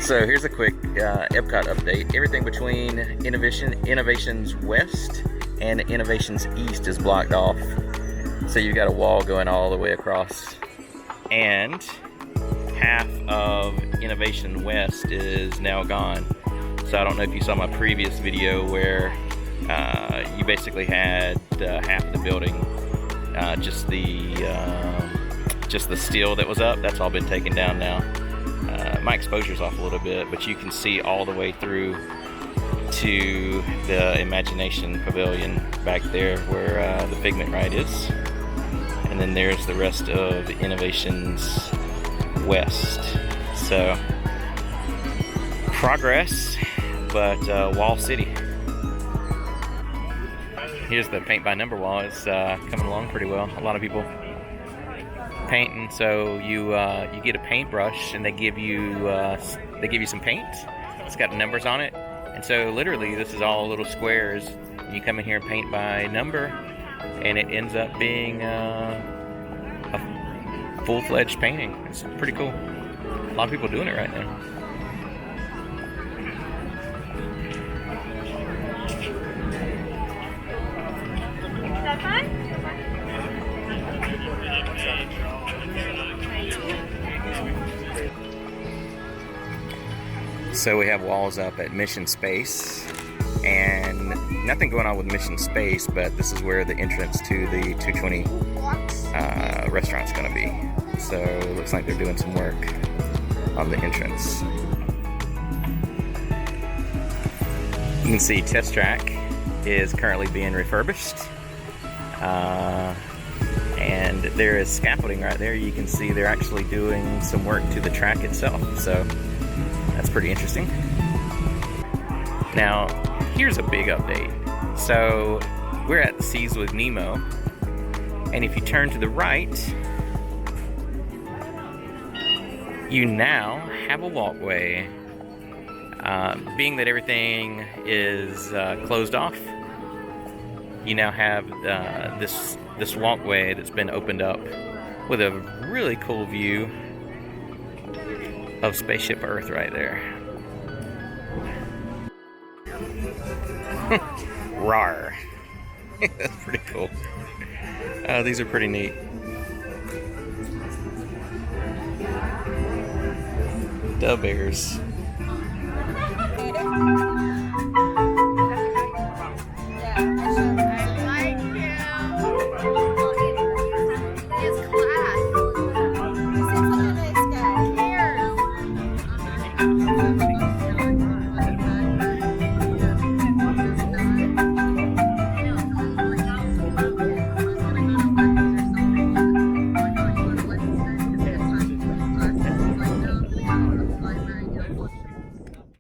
So here's a quick Epcot update. Everything between Innovations West and Innovations East is blocked off. So you've got a wall going all the way across. And half of Innovation West is now gone. So I don't know if you saw my previous video where you basically had half of the building, just the steel that was up, that's all been taken down now. My exposure's off a little bit, but you can see all the way through to the Imagination Pavilion back there where the Figment ride is. And then there's the rest of Innovations West. So, progress, but Wall City. Here's the paint by number wall. It's coming along pretty well. A lot of people painting, so you get a paintbrush and they give you some paint. It's got numbers on it, and so literally this is all little squares. You come in here and paint by number, and it ends up being a full-fledged painting. It's pretty cool. A lot of people doing it right now. So we have walls up at Mission Space, and nothing going on with Mission Space, but this is where the entrance to the 220 restaurant's going to be. So it looks like they're doing some work on the entrance. You can see Test Track is currently being refurbished. And there is scaffolding right there. You can see they're actually doing some work to the track itself. So that's pretty interesting. Now, here's a big update. So we're at the Seas with Nemo, and if you turn to the right, you now have a walkway. Being that everything is closed off, you now have this walkway that's been opened up with a really cool view of Spaceship Earth right there. Rawr. That's pretty cool. These are pretty neat. Dove bears.